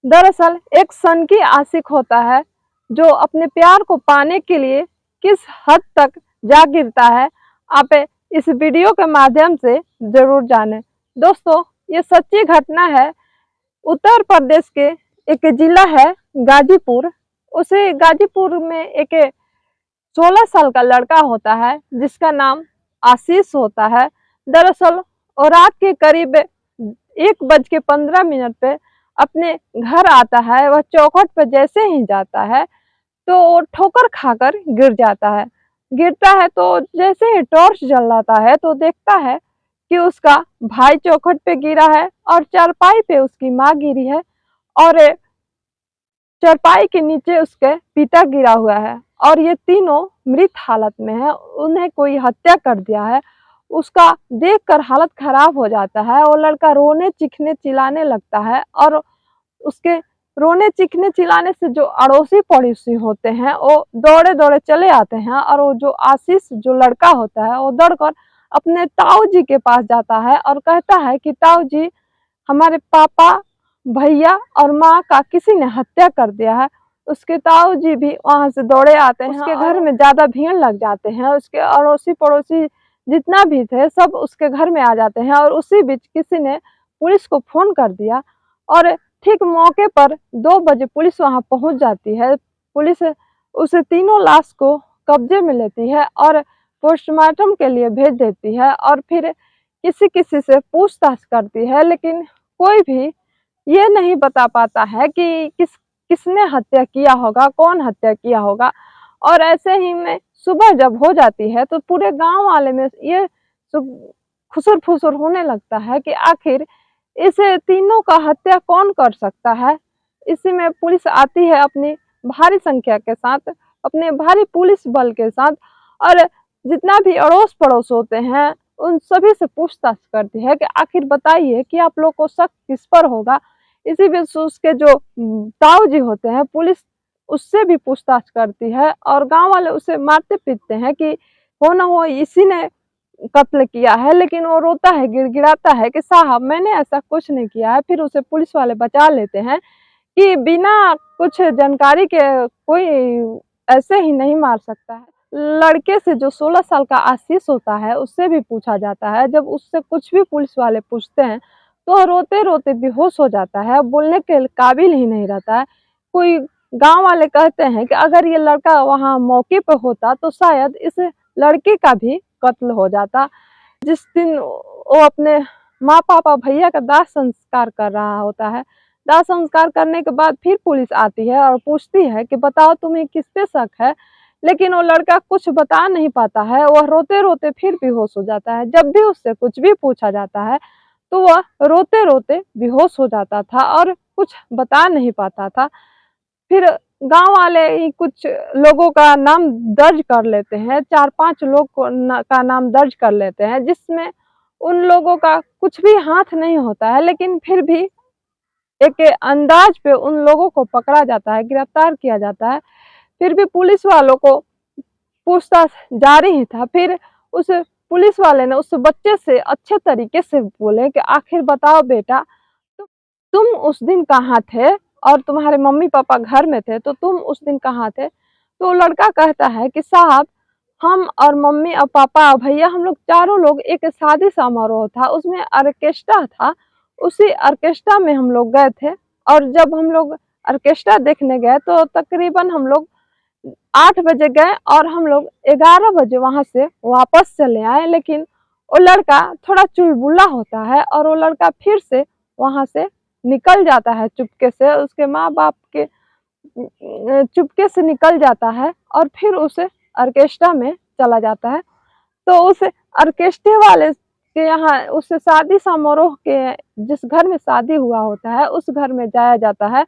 दरअसल एक सन की आशिक होता है जो अपने प्यार को पाने के लिए किस हद तक जा गिरता है। आप इस वीडियो के माध्यम से जरूर जानें। दोस्तों, ये सच्ची घटना है। उत्तर प्रदेश के एक जिला है गाजीपुर। उसे गाजीपुर में एक 16 साल का लड़का होता है जिसका नाम आशीष होता है। दरअसल और रात के करीब 1:15 पे अपने घर आता है। वह चौखट पर जैसे ही जाता है तो वो ठोकर खाकर गिर जाता है। गिरता है तो जैसे ही टॉर्च जलाता है तो देखता है कि उसका भाई चौखट पे गिरा है और चारपाई पे उसकी माँ गिरी है और चारपाई के नीचे उसके पिता गिरा हुआ है और ये तीनों मृत हालत में है। उन्हें कोई हत्या कर दिया है। उसका देखकर हालत खराब हो जाता है। वो लड़का रोने चीखने चिल्लाने लगता है और उसके रोने चीखने चिल्लाने से जो अड़ोसी पड़ोसी होते हैं वो दौड़े दौड़े चले आते हैं और वो जो आशीष जो लड़का होता है वो दौड़कर अपने ताऊ जी के पास जाता है और कहता है कि ताऊ जी, हमारे पापा, भैया और माँ का किसी ने हत्या कर दिया है। उसके ताऊ जी भी वहां से दौड़े आते हैं। उसके घर में ज्यादा भीड़ लग जाते हैं। उसके अड़ोसी पड़ोसी जितना भी थे सब उसके घर में आ जाते हैं और उसी बीच किसी ने पुलिस को फोन कर दिया और ठीक मौके पर 2 बजे पुलिस वहां पहुंच जाती है। पुलिस उस तीनों लाश को कब्जे में लेती है और पोस्टमार्टम के लिए भेज देती है और फिर किसी किसी से पूछताछ करती है, लेकिन कोई भी ये नहीं बता पाता है कि किसने हत्या किया होगा, कौन हत्या किया होगा। और ऐसे ही में सुबह जब हो जाती है तो पूरे गांव वाले में ये खुसर फुसर होने लगता है कि आखिर इस तीनों का हत्या कौन कर सकता है। इसी में पुलिस आती है अपनी भारी संख्या के साथ, अपने भारी पुलिस बल के साथ और जितना भी अड़ोस पड़ोस होते हैं उन सभी से पूछताछ करती है कि आखिर बताइए कि आप लोग को शक किस पर होगा। इसी बीच उसके जो ताऊ जी होते हैं, पुलिस उससे भी पूछताछ करती है और गांव वाले उसे मारते पीटते हैं कि हो ना हो इसी ने कत्ल किया है, लेकिन वो रोता है, गिड़गिड़ाता है कि साहब मैंने ऐसा कुछ नहीं किया है। फिर उसे पुलिस वाले बचा लेते हैं कि बिना कुछ जानकारी के कोई ऐसे ही नहीं मार सकता है। लड़के से जो 16 साल का आशीष होता है उससे भी पूछा जाता है। जब उससे कुछ भी पुलिस वाले पूछते हैं तो रोते रोते बेहोश हो जाता है, बोलने के काबिल ही नहीं रहता है। कोई गांव वाले कहते हैं कि अगर ये लड़का वहां मौके पर होता तो शायद इस लड़के का भी कत्ल हो जाता। जिस दिन वो अपने माँ पापा भैया का दाह संस्कार कर रहा होता है, दाह संस्कार करने के बाद फिर पुलिस आती है और पूछती है कि बताओ तुम्हें किस पे शक है, लेकिन वो लड़का कुछ बता नहीं पाता है। वह रोते रोते फिर बेहोश हो जाता है। जब भी उससे कुछ भी पूछा जाता है तो वह रोते रोते बेहोश हो जाता था और कुछ बता नहीं पाता था। फिर गांव वाले ही कुछ लोगों का नाम दर्ज कर लेते हैं, 4-5 लोग का नाम दर्ज कर लेते हैं, जिसमें उन लोगों का कुछ भी हाथ नहीं होता है, लेकिन फिर भी एक अंदाज पे उन लोगों को पकड़ा जाता है, गिरफ्तार किया जाता है। फिर भी पुलिस वालों को पूछताछ जारी ही था। फिर उस पुलिस वाले ने उस बच्चे से अच्छे तरीके से बोले कि आखिर बताओ बेटा, तुम उस दिन कहाँ थे और तुम्हारे मम्मी पापा घर में थे तो तुम उस दिन कहाँ थे। तो लड़का कहता है कि साहब, हम और मम्मी और पापा और भैया हम लोग चारों लोग एक शादी समारोह था, उसमें ऑर्केस्ट्रा था, उसी ऑर्केस्ट्रा में हम लोग गए थे और जब हम लोग ऑर्केस्ट्रा देखने गए तो तकरीबन हम लोग 8 बजे गए और हम लोग 11 बजे वहां से वापस चले आए। लेकिन वो लड़का थोड़ा चुलबुला होता है और वो लड़का फिर से वहां से निकल जाता है चुपके से, उसके माँ बाप के चुपके से निकल जाता है और फिर उसे ऑर्केस्ट्रा में चला जाता है। तो उस ऑर्केस्ट्रा वाले के यहाँ उस शादी समारोह के जिस घर में शादी हुआ होता है उस घर में जाया जाता है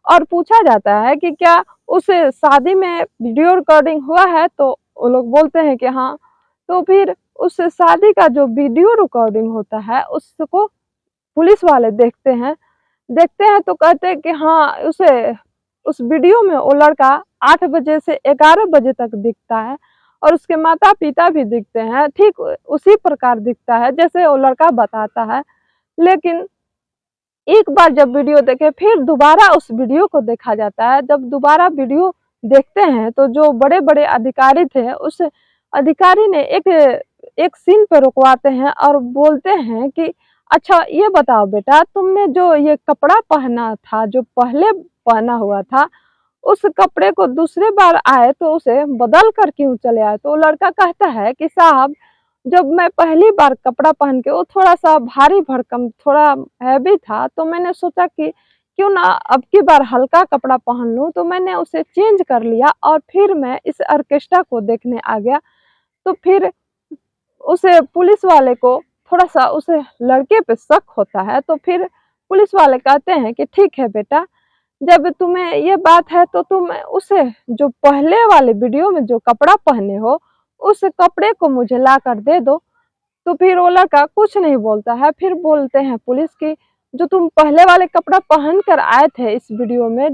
और पूछा जाता है कि क्या उस शादी में वीडियो रिकॉर्डिंग हुआ है। तो वो लोग बोलते हैं कि हाँ। तो फिर उस शादी का जो वीडियो रिकॉर्डिंग होता है उसको पुलिस वाले देखते हैं तो कहते हैं कि हाँ, उस वीडियो में वो लड़का 8 बजे से 11 बजे तक दिखता है और उसके माता पिता भी दिखते हैं, ठीक उसी प्रकार दिखता है जैसे वो लड़का बताता है। लेकिन एक बार जब वीडियो देखे फिर दोबारा उस वीडियो को देखा जाता है। जब दोबारा वीडियो देखते हैं तो जो बड़े-बड़े अधिकारी थे उस अधिकारी ने एक एक सीन पे रुकवाते हैं और बोलते हैं कि अच्छा ये बताओ बेटा, तुमने जो ये कपड़ा पहना था, जो पहले पहना हुआ था, उस कपड़े को दूसरी बार आए तो उसे बदल कर क्यों चले आए? तो वो लड़का कहता है कि साहब, जब मैं पहली बार कपड़ा पहन के, वो थोड़ा-सा भारी-भरकम, थोड़ा हैवी था, तो मैंने सोचा कि क्यों ना अब की बार हल्का कपड़ा पहन लूँ, तो मैंने उसे चेंज कर लिया और फिर मैं इस ऑर्केस्ट्रा को देखने आ गया। तो फिर उसे पुलिस वाले को थोड़ा-सा उस लड़के पे शक होता है, तो फिर पुलिस वाले कहते हैं कि ठीक है बेटा, जब तुम्हें ये बात है तो तुम उसे जो पहले वाले वीडियो में जो कपड़ा पहने हो, उस कपड़े को मुझे लाकर दे दो। तो फिर वो लड़का कुछ नहीं बोलता है। फिर बोलते हैं पुलिस की, जो तुम पहले वाले कपड़ा पहन कर आए थे इस वीडियो में,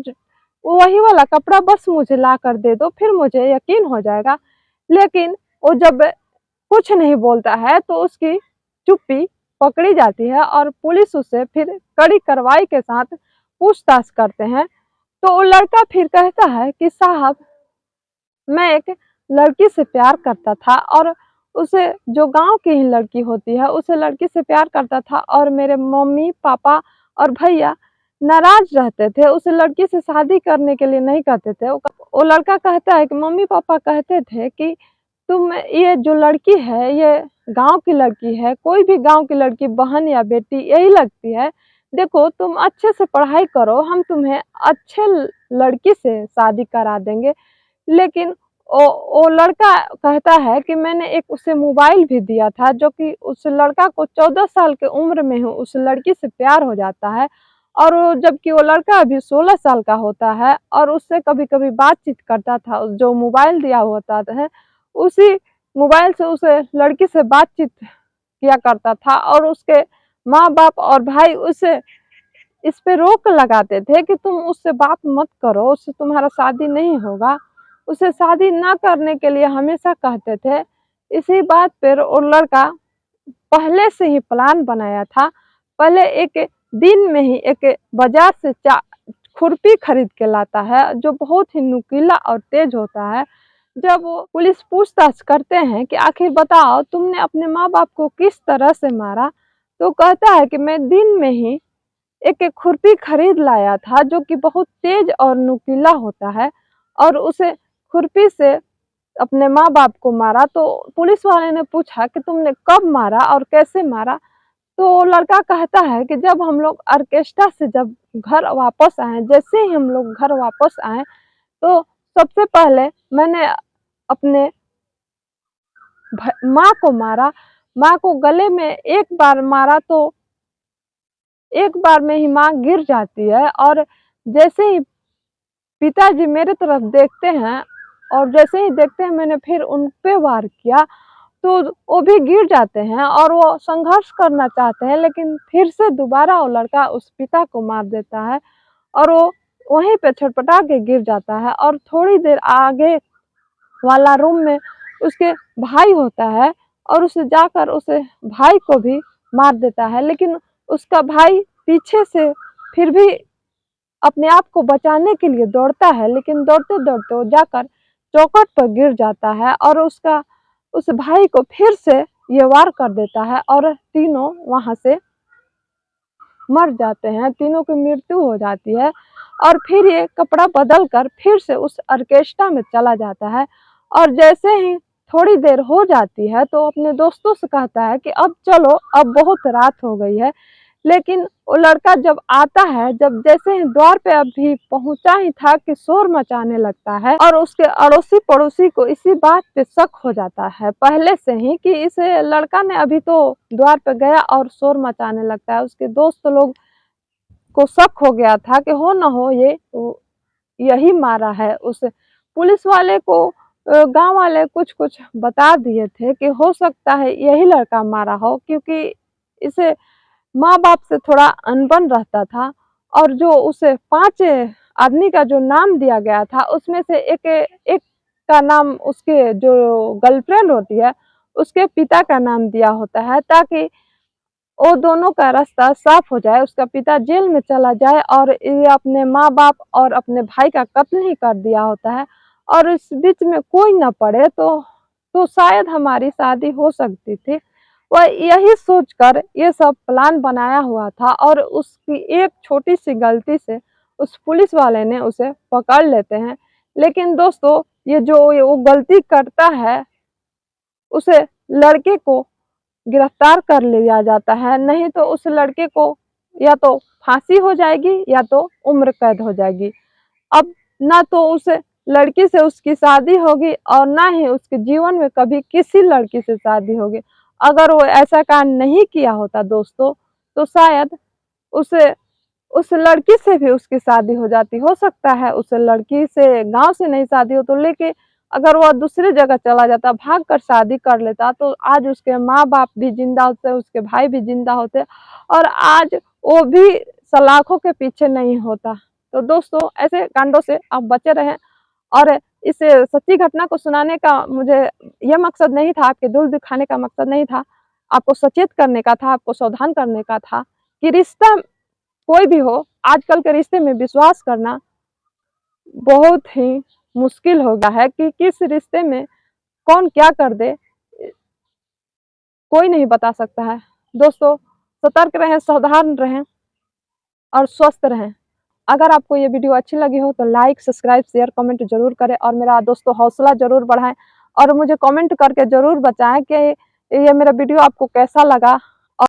वही वाला कपड़ा बस मुझे ला कर दे दो, फिर मुझे यकीन हो जाएगा। लेकिन वो जब कुछ नहीं बोलता है तो उसकी चुप्पी पकड़ी जाती है और पुलिस उससे फिर कड़ी कार्रवाई के साथ पूछताछ करते हैं। तो वो लड़का फिर कहता है कि साहब, मैं एक लड़की से प्यार करता था और उसे, जो गाँव की ही लड़की होती है, उस लड़की से प्यार करता था और मेरे मम्मी-पापा और भैया नाराज़ रहते थे, उस लड़की से शादी करने के लिए नहीं कहते थे। वो लड़का कहता है कि मम्मी-पापा कहते थे कि तुम, ये जो लड़की है, ये गाँव की लड़की है, कोई भी गाँव की लड़की बहन या बेटी यही लगती है। देखो, तुम अच्छे से पढ़ाई करो, हम तुम्हें अच्छे लड़की से शादी करा देंगे। लेकिन वो लड़का कहता है कि मैंने एक उसे मोबाइल भी दिया था, जो कि उस लड़का को 14 साल की उम्र में ही उस लड़की से प्यार हो जाता है और वो, जबकि वो लड़का अभी 16 साल का होता है और उससे कभी-कभी बातचीत करता था। जो मोबाइल दिया होता है, उसी मोबाइल से उस लड़की से बातचीत किया करता था और उसके माँ-बाप और भाई उसे इस पे रोक लगाते थे कि तुम उससे बात मत करो, उससे तुम्हारा शादी नहीं होगा। उसे शादी ना करने के लिए हमेशा कहते थे। इसी बात पर वो लड़का पहले से ही प्लान बनाया था। पहले एक दिन में ही एक बाज़ार से चा खुरपी खरीद के लाता है, जो बहुत ही नुकीला और तेज़ होता है। जब वो पुलिस पूछताछ करते हैं कि आखिर बताओ, तुमने अपने माँ-बाप को किस तरह से मारा? तो कहता है कि मैं दिन में ही एक खुरपी खरीद लाया था, जो कि बहुत तेज और नुकीला होता है और उसे खुरपी से अपने माँ-बाप को मारा। तो पुलिस वाले ने पूछा कि तुमने कब मारा और कैसे मारा? तो लड़का कहता है कि जब हम लोग ऑर्केस्ट्रा से जब घर वापस आए, जैसे ही हम लोग घर वापस आए, तो सबसे पहले मैंने अपने माँ को मारा। माँ को गले में एक बार मारा तो एक बार में ही माँ गिर जाती है और जैसे ही पिताजी मेरे तरफ देखते हैं और जैसे ही देखते हैं मैंने फिर उन पे वार किया, तो वो भी गिर जाते हैं और वो संघर्ष करना चाहते हैं, लेकिन फिर से दोबारा वो लड़का उस पिता को मार देता है और वो वहीं पे छटपटा के गिर जाता है और थोड़ी देर आगे वाला रूम में उसके भाई होता है और उसे जाकर उसे भाई को भी मार देता है। लेकिन उसका भाई पीछे से फिर भी अपने आप को बचाने के लिए दौड़ता है, लेकिन दौड़ते-दौड़ते वो जाकर चौखट पर गिर जाता है और उस भाई को फिर से ये वार कर देता है और तीनों वहाँ से मर जाते हैं, तीनों की मृत्यु हो जाती है। और फिर ये कपड़ा बदल कर फिर से उस ऑर्केस्ट्रा में चला जाता है और जैसे ही थोड़ी देर हो जाती है तो अपने दोस्तों से कहता है कि अब चलो, अब बहुत रात हो गई है। लेकिन वो लड़का जब आता है, जब जैसे ही द्वार पे अभी पहुंचा ही था कि शोर मचाने लगता है और उसके अड़ोसी पड़ोसी को इसी बात पे शक हो जाता है पहले से ही कि इस लड़का ने अभी तो द्वार पे गया और शोर मचाने लगता है। उसके दोस्त लोग को शक हो गया था कि हो न हो ये यही मारा है। उस पुलिस वाले को गांव वाले कुछ कुछ बता दिए थे कि हो सकता है यही लड़का मारा हो, क्योंकि इसे माँ बाप से थोड़ा अनबन रहता था और जो उसे 5 आदमी का जो नाम दिया गया था उसमें से एक एक का नाम उसके जो गर्लफ्रेंड होती है उसके पिता का नाम दिया होता है, ताकि वो दोनों का रास्ता साफ हो जाए, उसका पिता जेल में चला जाए और ये अपने माँ बाप और अपने भाई का कत्ल ही कर दिया होता है और इस बीच में कोई न पड़े तो शायद हमारी शादी हो सकती थी। वह यही सोचकर ये सब प्लान बनाया हुआ था और उसकी एक छोटी सी गलती से उस पुलिस वाले ने उसे पकड़ लेते हैं। लेकिन दोस्तों, ये वो गलती करता है, उसे लड़के को गिरफ्तार कर लिया जाता है, नहीं तो उस लड़के को या तो फांसी हो जाएगी या तो उम्र कैद हो जाएगी। अब ना तो उस लड़की से उसकी शादी होगी और ना ही उसके जीवन में कभी किसी लड़की से शादी होगी। अगर वो ऐसा काम नहीं किया होता दोस्तों, तो शायद उसे उस लड़की से भी उसकी शादी हो जाती। हो सकता है उस लड़की से गाँव से नहीं शादी हो तो लेके अगर वह दूसरी जगह चला जाता, भाग कर शादी कर लेता, तो आज उसके माँ-बाप भी ज़िंदा होते, उसके भाई भी ज़िंदा होते और आज वो भी सलाखों के पीछे नहीं होता। तो दोस्तों, ऐसे कांडों से आप बचे रहें और इस सच्ची घटना को सुनाने का मुझे ये मकसद नहीं था, आपके दिल दुखाने का मकसद नहीं था। आपको सचेत करने का था, आपको सावधान करने का था कि रिश्ता कोई भी हो, आजकल के रिश्ते में विश्वास करना बहुत ही मुश्किल हो गया है कि किस रिश्ते में कौन क्या कर दे, कोई नहीं बता सकता है। दोस्तों, सतर्क रहें, सावधान रहें और स्वस्थ रहें। अगर आपको ये वीडियो अच्छी लगी हो तो लाइक, सब्सक्राइब, शेयर, कमेंट ज़रूर करें और मेरा दोस्तों हौसला ज़रूर बढ़ाएँ और मुझे कमेंट करके ज़रूर बताएँ कि ये मेरा वीडियो आपको कैसा लगा।